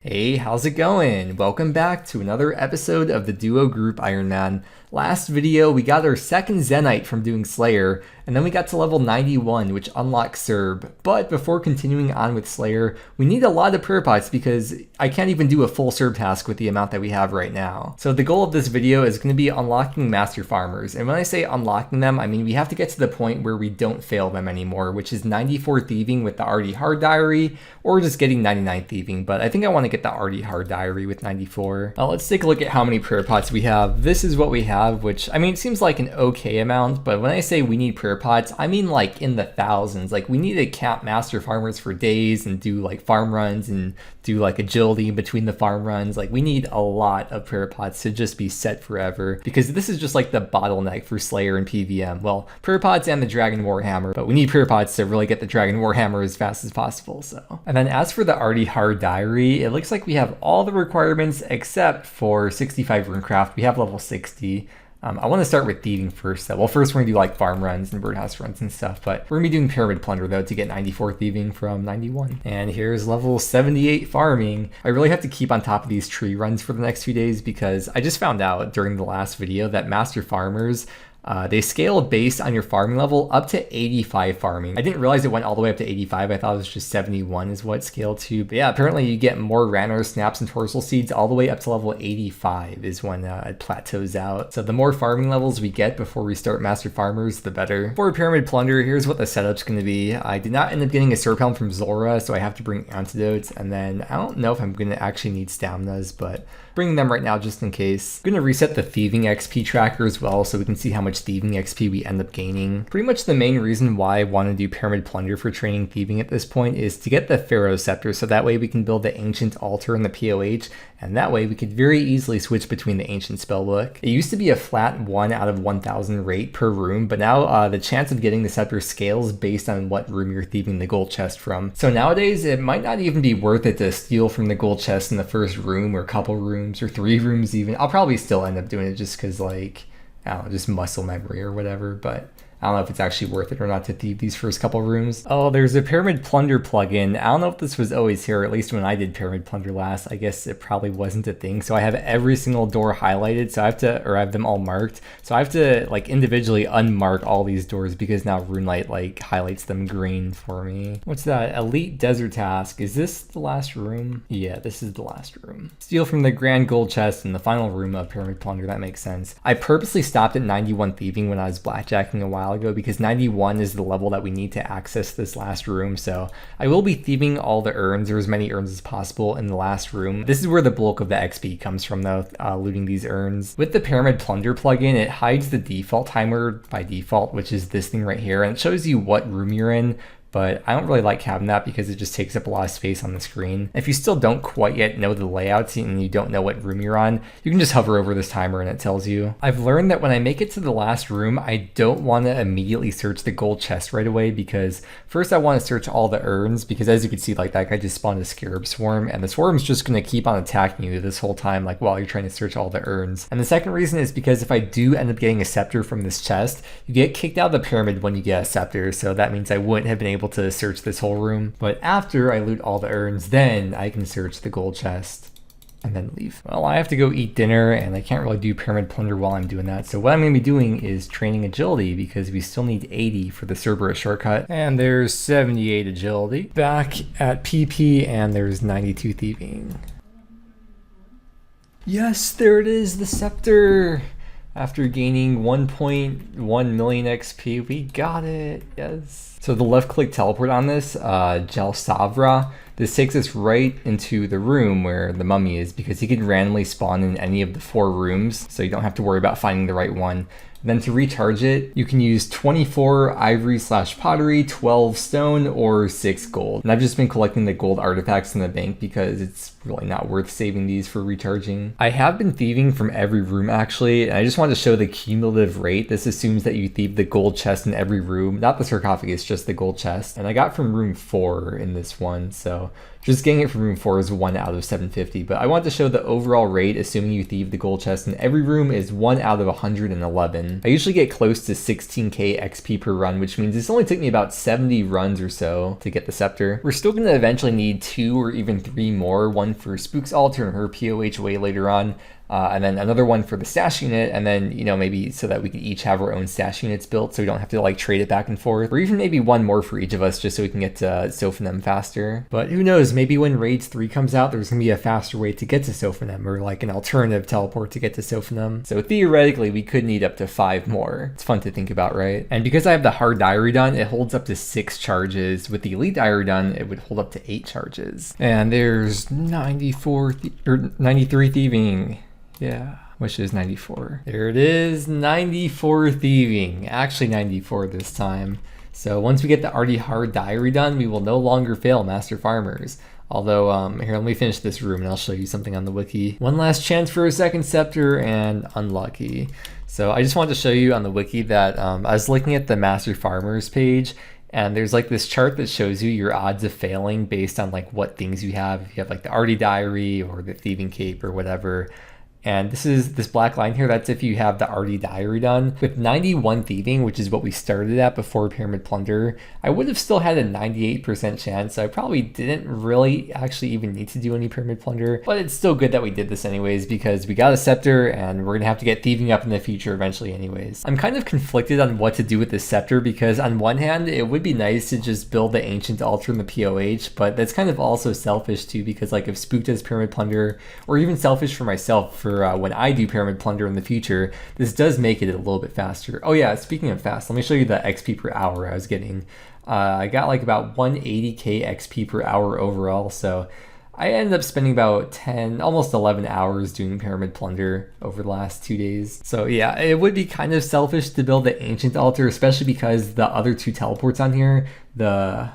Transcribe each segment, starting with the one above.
Hey, how's it going? Welcome back to another episode of the duo group Ironman. Last video, we got our second Zenite from doing Slayer, and then we got to level 91, which unlocks Serb. But before continuing on with Slayer, we need a lot of prayer pots because I can't even do a full Serb task with the amount that we have right now. So the goal of this video is going to be unlocking Master Farmers. And when I say unlocking them, I mean we have to get to the point where we don't fail them anymore, which is 94 Thieving with the Already Hard Diary, or just getting 99 Thieving. But I think I want to get the Already Hard Diary with 94. Now let's take a look at how many prayer pots we have. This is what we have, which, I mean, it seems like an okay amount, but when I say we need prayer pots, I mean like in the thousands. Like we need to camp Master Farmers for days and do like farm runs and do like agility between the farm runs. Like we need a lot of prayer pots to just be set forever, because this is just like the bottleneck for Slayer and PVM. Well, prayer pots and the Dragon Warhammer, but we need prayer pots to really get the Dragon Warhammer as fast as possible. So, and then as for the Already Hard Diary, it looks like we have all the requirements except for 65 Runecraft. We have level 60. I want to start with thieving first though. Well, first we're going to do like farm runs and birdhouse runs and stuff, but we're going to be doing pyramid plunder though to get 94 thieving from 91. And here's level 78 farming. I really have to keep on top of these tree runs for the next few days because I just found out during the last video that Master Farmers, they scale based on your farming level up to 85 farming. I didn't realize it went all the way up to 85. I thought it was just 71 is what it scaled to. But yeah, apparently you get more Ranor snaps and Torsal seeds all the way up to level 85 is when it plateaus out. So the more farming levels we get before we start Master Farmers, the better. For Pyramid Plunder, here's what the setup's going to be. I did not end up getting a Serp Helm from Zora, so I have to bring antidotes. And then I don't know if I'm going to actually need staminas, but bringing them right now just in case. I'm going to reset the thieving XP tracker as well so we can see how much thieving XP we end up gaining. Pretty much the main reason why I want to do Pyramid Plunder for training thieving at this point is to get the Pharaoh sceptre, so that way we can build the ancient altar and the POH, and that way we could very easily switch between the ancient spellbook. It used to be a flat 1 out of 1000 rate per room, but now the chance of getting the scepter scales based on what room you're thieving the gold chest from. So nowadays it might not even be worth it to steal from the gold chest in the first room or couple rooms or 3 rooms even. I'll probably still end up doing it just because, like, I don't know, just muscle memory or whatever, but I don't know if it's actually worth it or not to thieve these first couple rooms. Oh, there's a Pyramid Plunder plugin. I don't know if this was always here, at least when I did Pyramid Plunder last. I guess it probably wasn't a thing. So I have every single door highlighted, so I have to, or I have them all marked. So I have to like individually unmark all these doors because now RuneLight like highlights them green for me. What's that? Elite Desert Task. Is this the last room? Yeah, this is the last room. Steal from the Grand Gold Chest in the final room of Pyramid Plunder. That makes sense. I purposely stopped at 91 thieving when I was blackjacking a while ago because 91 is the level that we need to access this last room. So I will be thieving all the urns, or as many urns as possible, in the last room. This is where the bulk of the XP comes from though, looting these urns. With the Pyramid Plunder plugin, it hides the default timer by default, which is this thing right here, and it shows you what room you're in. But I don't really like having that because it just takes up a lot of space on the screen. If you still don't quite yet know the layouts and you don't know what room you're on, you can just hover over this timer and it tells you. I've learned that when I make it to the last room, I don't want to immediately search the gold chest right away, because first I want to search all the urns, because as you can see, like that guy just spawned a scarab swarm, and the swarm's just going to keep on attacking you this whole time, like while you're trying to search all the urns. And the second reason is because if I do end up getting a scepter from this chest, you get kicked out of the pyramid when you get a scepter, so that means I wouldn't have been able to search this whole room. But after I loot all the urns, then I can search the gold chest and then leave. Well, I have to go eat dinner and I can't really do Pyramid Plunder while I'm doing that. So what I'm going to be doing is training agility, because we still need 80 for the Cerberus shortcut. And there's 78 agility. Back at PP and there's 92 thieving. Yes, there it is, the scepter. After gaining 1.1 million XP, we got it, yes. So the left click teleport on this, Gel Savra, this takes us right into the room where the mummy is, because he can randomly spawn in any of the 4 rooms, so you don't have to worry about finding the right one. Then to recharge it, you can use 24 ivory/pottery, 12 stone, or 6 gold. And I've just been collecting the gold artifacts in the bank because it's really not worth saving these for recharging. I have been thieving from every room actually, and I just wanted to show the cumulative rate. This assumes that you thieve the gold chest in every room, not the sarcophagus, just the gold chest. And I got from room 4 in this one, so so just getting it from room 4 is 1 out of 750. But I want to show the overall rate, assuming you thieve the gold chest in every room, is 1 out of 111. I usually get close to 16k XP per run, which means it's only took me about 70 runs or so to get the scepter. We're still going to eventually need 2 or even 3 more, one for Spook's altar and her POH way later on. And then another one for the stash unit, and then, you know, maybe so that we can each have our own stash units built so we don't have to like trade it back and forth, or even maybe one more for each of us just so we can get to Sophanem faster. But who knows, maybe when Raids 3 comes out, there's gonna be a faster way to get to Sophanem, or like an alternative teleport to get to Sophanem. So theoretically, we could need up to 5 more. It's fun to think about, right? And because I have the hard diary done, it holds up to 6 charges. With the elite diary done, it would hold up to 8 charges. And there's 93 thieving. Yeah, which is 94. There it is, 94 thieving. Actually 94 this time. So once we get the already hard diary done, we will no longer fail Master Farmers. Although, here, let me finish this room and I'll show you something on the wiki. One last chance for a second scepter, and unlucky. So I just wanted to show you on the wiki that I was looking at the Master Farmers page, and there's like this chart that shows you your odds of failing based on like what things you have. If you have like the Arty Diary or the Thieving Cape or whatever. And this black line here, that's if you have the Arty Diary done. With 91 thieving, which is what we started at before Pyramid Plunder, I would have still had a 98% chance, so I probably didn't really actually even need to do any Pyramid Plunder. But it's still good that we did this anyways, because we got a scepter and we're gonna have to get thieving up in the future eventually anyways. I'm kind of conflicted on what to do with this scepter, because on one hand, it would be nice to just build the Ancient Altar in the POH, but that's kind of also selfish too, because like if Spook does Pyramid Plunder, or even selfish for myself for when I do Pyramid Plunder in the future, this does make it a little bit faster. Oh yeah, speaking of fast, let me show you the XP per hour I was getting. I got like about 180k XP per hour overall, so I ended up spending about 10, almost 11 hours doing Pyramid Plunder over the last 2 days. So yeah, it would be kind of selfish to build the Ancient Altar, especially because the other 2 teleports on here, the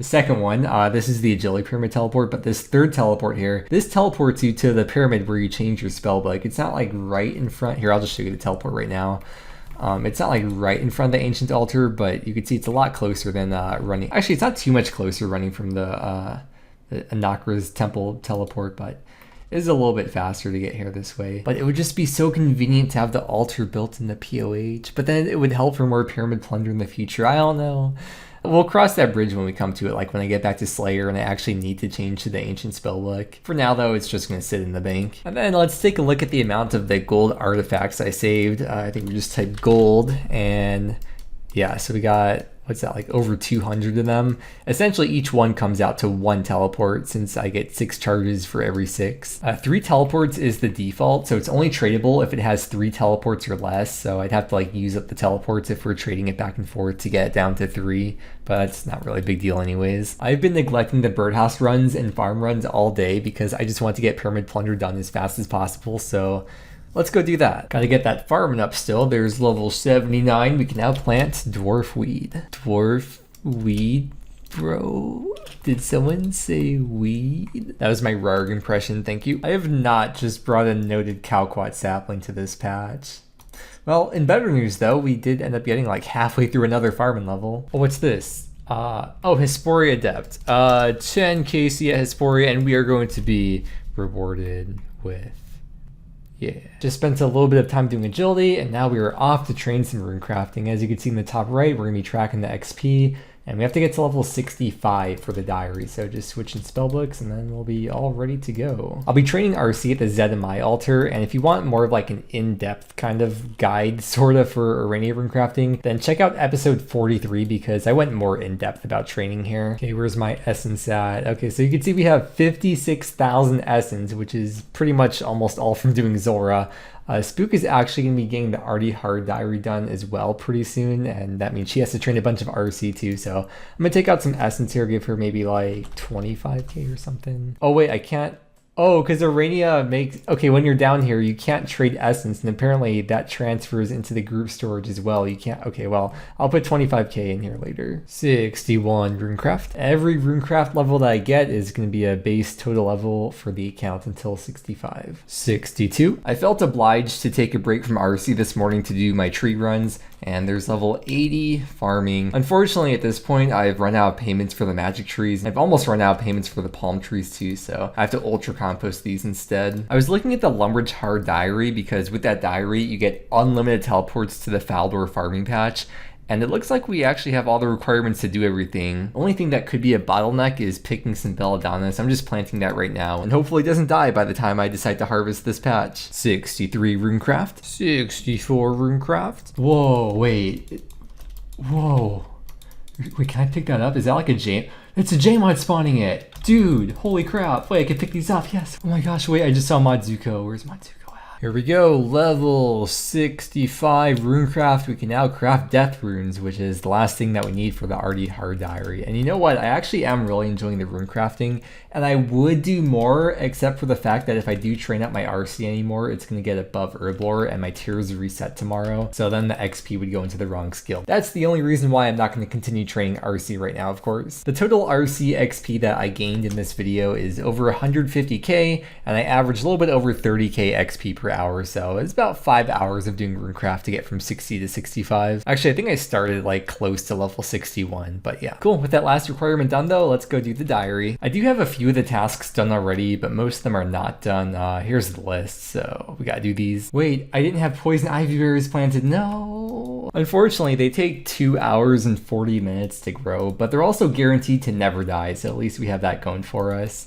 second one, this is the Agility Pyramid teleport, but this third teleport here, this teleports you to the pyramid where you change your spell book. It's not like right in front. Here, I'll just show you the teleport right now. It's not like right in front of the Ancient Altar, but you can see it's a lot closer than running. Actually, it's not too much closer running from the Anakra's temple teleport, but it is a little bit faster to get here this way. But it would just be so convenient to have the altar built in the POH, but then it would help for more Pyramid Plunder in the future. I don't know. We'll cross that bridge when we come to it, like when I get back to Slayer and I actually need to change to the Ancient Spellbook. For now though, it's just going to sit in the bank. And then let's take a look at the amount of the gold artifacts I saved. I think we just typed gold, and yeah, so we got, what's that, like over 200 of them. Essentially each one comes out to 1 teleport, since I get 6 charges for every 6. 3 teleports is the default, so it's only tradable if it has 3 teleports or less. So I'd have to like use up the teleports if we're trading it back and forth to get it down to 3, but that's not really a big deal anyways. I've been neglecting the birdhouse runs and farm runs all day because I just want to get Pyramid Plunder done as fast as possible, so let's go do that. Gotta get that farming up still. There's level 79. We can now plant dwarf weed. Dwarf weed, bro? Did someone say weed? That was my Rarg impression, thank you. I have not just brought a noted Calquat sapling to this patch. Well, in better news though, we did end up getting like halfway through another farming level. Oh, what's this? Oh, Hesperia Adept. 10 KC at Hesperia, and we are going to be rewarded with, yeah. Just spent a little bit of time doing agility, and now we are off to train some rune crafting. As you can see in the top right, we're gonna be tracking the XP, and we have to get to level 65 for the diary. So just switching spellbooks, and then we'll be all ready to go. I'll be training RC at the ZMI altar, and if you want more of like an in-depth kind of guide sort of for Arania rune crafting, then check out episode 43 because I went more in-depth about training here. Okay, where's my essence at? Okay, so you can see we have 56,000 essence, which is pretty much almost all from doing Zora. Spook is actually going to be getting the Arty Hard Diary done as well pretty soon, and that means she has to train a bunch of RC too, so I'm going to take out some essence here, give her maybe like 25k or something. Oh wait, I can't. Oh, because Arania makes... Okay, when you're down here, you can't trade essence, and apparently that transfers into the group storage as well. You can't... Okay, well, I'll put 25k in here later. 61 Runecraft. Every Runecraft level that I get is going to be a base total level for the account until 65. 62. I felt obliged to take a break from RC this morning to do my tree runs, and there's level 80 farming. Unfortunately, at this point, I've run out of payments for the magic trees. I've almost run out of payments for the palm trees too, so I have to ultra compost these instead. I was looking at the Lumbridge Hard Diary because with that diary, you get unlimited teleports to the Faldor farming patch. And it looks like we actually have all the requirements to do everything. Only thing that could be a bottleneck is picking some belladonnas. I'm just planting that right now, and hopefully it doesn't die by the time I decide to harvest this patch. 63 Runecraft. 64 Runecraft. Whoa, wait. Whoa. Wait, can I pick that up? Is that like a J? It's a J-mod spawning it. Dude, holy crap. Wait, I can pick these up, yes. Oh my gosh, wait, I just saw Modzuko. Where's Modzuko? Here we go, level 65 Runecraft. We can now craft death runes, which is the last thing that we need for the RD Hard Diary. And you know what? I actually am really enjoying the rune crafting, and I would do more, except for the fact that if I do train up my RC anymore, it's going to get above Herblore and my tiers reset tomorrow. So then the XP would go into the wrong skill. That's the only reason why I'm not going to continue training RC right now, of course. The total RC XP that I gained in this video is over 150k, and I averaged a little bit over 30k XP per hour, so it's about 5 hours of doing runecraft to get from 60 to 65. Actually, I think I started like close to level 61, but yeah. Cool, with that last requirement done though, let's go do the diary. I do have a few of the tasks done already, but most of them are not done. Here's the list, so we gotta do these. Wait, I didn't have poison ivy berries planted, no! Unfortunately, they take 2 hours and 40 minutes to grow, but they're also guaranteed to never die, so at least we have that going for us.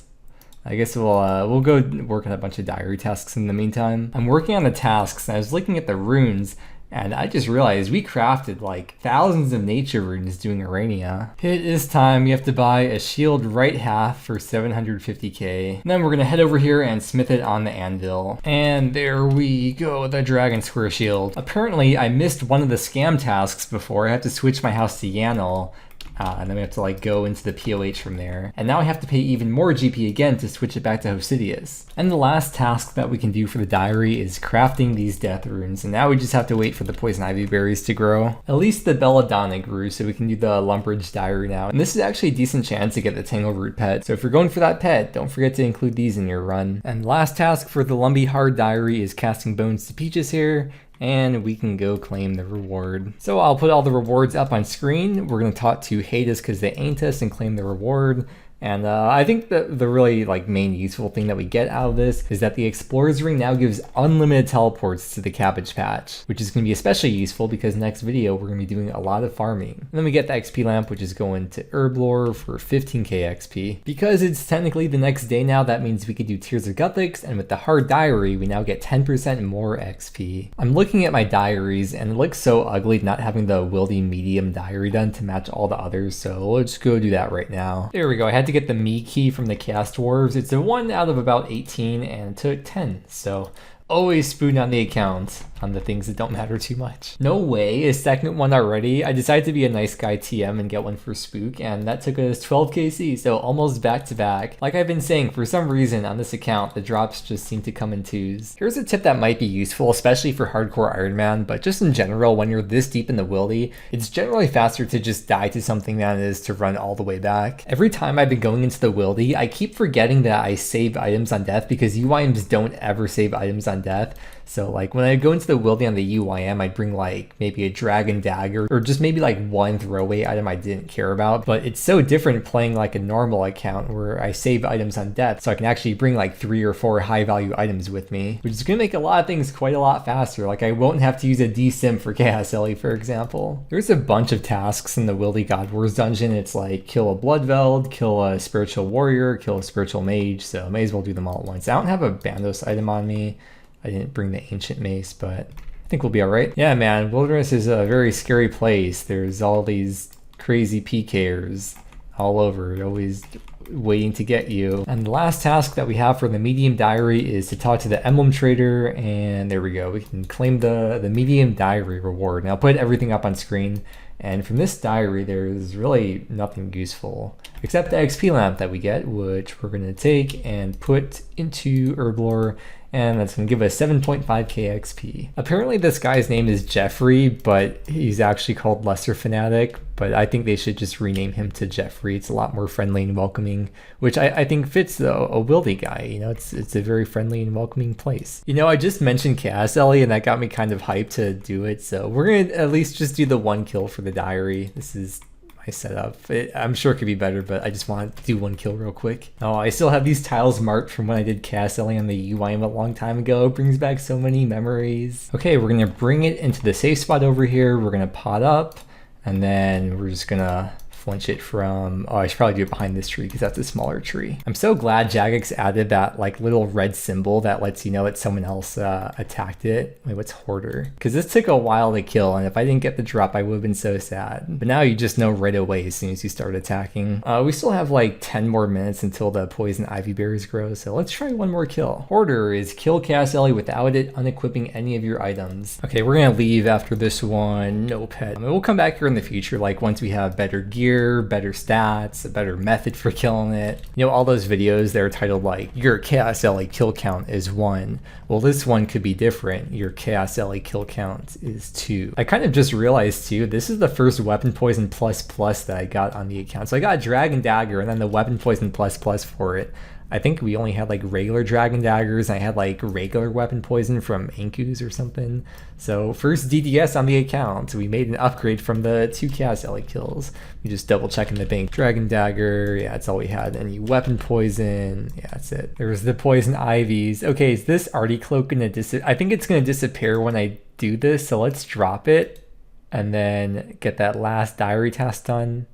I guess we'll go work on a bunch of diary tasks in the meantime. I'm working on the tasks, and I was looking at the runes, and I just realized we crafted like thousands of nature runes doing Arania. It is time. You have to buy a shield right half for 750k. And then we're gonna head over here and smith it on the anvil. And there we go, the dragon square shield. Apparently I missed one of the scam tasks before. I had to switch my house to Yanel. And then we have to like go into the POH from there. And now I have to pay even more GP again to switch it back to Hosidius. And the last task that we can do for the diary is crafting these death runes. And now we just have to wait for the poison ivy berries to grow. At least the belladonna grew, so we can do the Lumbridge diary now. And this is actually a decent chance to get the Tangleroot pet. So if you're going for that pet, don't forget to include these in your run. And the last task for the Lumbie Hard diary is casting bones to Peaches here. And we can go claim the reward. So I'll put all the rewards up on screen. We're gonna talk to Hades because they ain't us and claim the reward. And I think that the really like main useful thing that we get out of this is that the Explorer's Ring now gives unlimited teleports to the Cabbage Patch, which is going to be especially useful because next video we're going to be doing a lot of farming. And then we get the XP lamp, which is going to Herblore for 15k XP. Because it's technically the next day now, that means we could do Tears of Guthix, and with the Hard Diary, we now get 10% more XP. I'm looking at my diaries, and it looks so ugly not having the Wildy Medium diary done to match all the others, so let's go do that right now. There we go, I had to get the me key from the Cast Dwarves. It's a 1 out of about 18 and it took 10, so always spoon on the account on the things that don't matter too much. No way, a second one already. I decided to be a nice guy TM and get one for Spook, and that took us 12 KC, so almost back to back. Like I've been saying, for some reason on this account, the drops just seem to come in twos. Here's a tip that might be useful, especially for hardcore Ironman, but just in general, when you're this deep in the wildy, it's generally faster to just die to something than it is to run all the way back. Every time I've been going into the wildy, I keep forgetting that I save items on death because UIMs don't ever save items on death. So like when I go into the wildy on the UIM, I'd bring like maybe a dragon dagger or just maybe like one throwaway item I didn't care about. But it's so different playing like a normal account where I save items on death, so I can actually bring like 3 or 4 high value items with me, which is gonna make a lot of things quite a lot faster. Like I won't have to use a DSim for Chaos Ellie, for example. There's a bunch of tasks in the Wildy God Wars dungeon. It's like kill a Bloodveld, kill a spiritual warrior, kill a spiritual mage, so I may as well do them all at once. I don't have a Bandos item on me. I didn't bring the ancient mace, but I think we'll be all right. Yeah, man, Wilderness is a very scary place. There's all these crazy PKers all over, always waiting to get you. And the last task that we have for the medium diary is to talk to the emblem trader, and there we go. We can claim the medium diary reward. And I'll put everything up on screen. And from this diary, there's really nothing useful except the XP lamp that we get, which we're going to take and put into Herblore, and that's going to give us 7.5k XP. Apparently this guy's name is Jeffrey, but he's actually called Lesser Fanatic, but I think they should just rename him to Jeffrey. It's a lot more friendly and welcoming, which I think fits a wildy guy. You know, it's a very friendly and welcoming place. You know, I just mentioned Chaos Ellie, and that got me kind of hyped to do it, so we're going to at least just do the 1 kill for the diary. This is my setup. I'm sure it could be better, but I just want to do 1 kill real quick. Oh, I still have these tiles marked from when I did Chaos Ellie on the UIM a long time ago. It brings back so many memories. Okay, we're gonna bring it into the safe spot over here. We're gonna pot up, and then we're just gonna flinch it from, oh, I should probably do it behind this tree because that's a smaller tree. I'm so glad Jagex added that like little red symbol that lets you know that someone else attacked it. Wait, what's Hoarder? Because this took a while to kill, and if I didn't get the drop, I would have been so sad. But now you just know right away as soon as you start attacking. We still have like 10 more minutes until the poison ivy berries grow, so let's try 1 more kill. Hoarder is kill Chaos Ellie without it unequipping any of your items. Okay, we're gonna leave after this one. No pet. I mean, we'll come back here in the future, like once we have better gear, better stats, a better method for killing it. You know, all those videos, they're titled like, your Chaos Ellie kill count is 1. Well, this one could be different. Your Chaos Ellie kill count is 2. I kind of just realized too, this is the first weapon poison plus that I got on the account. So I got Dragon Dagger and then the weapon poison plus for it. I think we only had like regular Dragon Daggers, and I had like regular weapon poison from Anku's or something. So first DDS on the account. We made an upgrade from the 2 Chaos Ellie kills. We just double check in the bank. Dragon Dagger, yeah, that's all we had. Any weapon poison, yeah, that's it. There was the poison ivies. Okay, is this Artie Cloak gonna disappear? I think it's gonna disappear when I do this, so let's drop it and then get that last diary task done.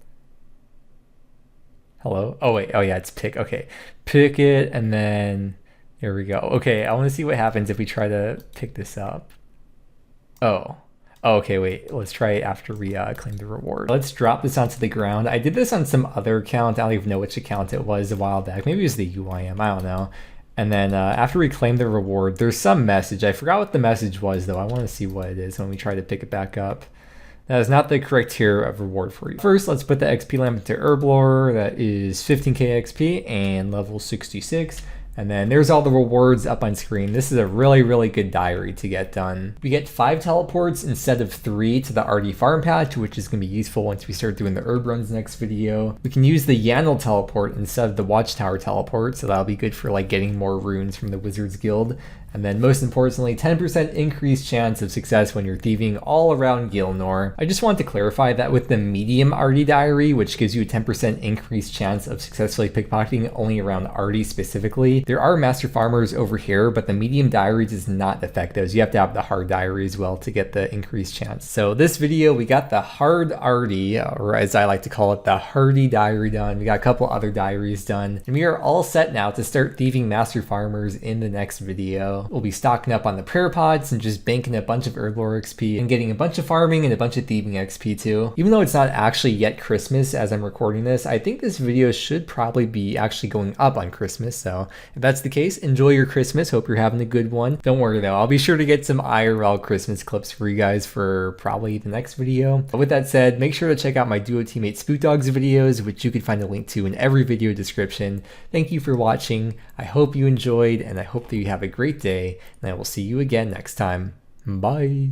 Hello? Oh wait, oh yeah, it's pick. Okay, pick it, and then here we go. Okay, I want to see what happens if we try to pick this up. Oh, okay, wait, let's try it after we claim the reward. Let's drop this onto the ground. I did this on some other account. I don't even know which account it was a while back. Maybe it was the UIM, I don't know. And then after we claim the reward, there's some message. I forgot what the message was though. I want to see what it is when we try to pick it back up. That is not the correct tier of reward for you. First, let's put the XP lamp into Herblore. That is 15k XP and level 66. And then there's all the rewards up on screen. This is a really, really good diary to get done. We get 5 teleports instead of 3 to the RD farm patch, which is going to be useful once we start doing the herb runs next video. We can use the Yanel teleport instead of the Watchtower teleport, so that'll be good for like getting more runes from the Wizards Guild. And then most importantly, 10% increased chance of success when you're thieving all around Gilnor. I just want to clarify that with the medium RD diary, which gives you a 10% increased chance of successfully pickpocketing only around RD specifically, there are master farmers over here, but the medium diary does not affect those. You have to have the hard diary as well to get the increased chance. So this video, we got the hard RD, or as I like to call it, the hardy diary done. We got a couple other diaries done, and we are all set now to start thieving master farmers in the next video. We'll be stocking up on the prayer pods and just banking a bunch of Herblore XP and getting a bunch of farming and a bunch of thieving XP too. Even though it's not actually yet Christmas as I'm recording this, I think this video should probably be actually going up on Christmas. So if that's the case, enjoy your Christmas. Hope you're having a good one. Don't worry though, I'll be sure to get some IRL Christmas clips for you guys for probably the next video. But with that said, make sure to check out my duo teammate Spook Dogs videos, which you can find a link to in every video description. Thank you for watching. I hope you enjoyed, and I hope that you have a great day, and I will see you again next time. Bye.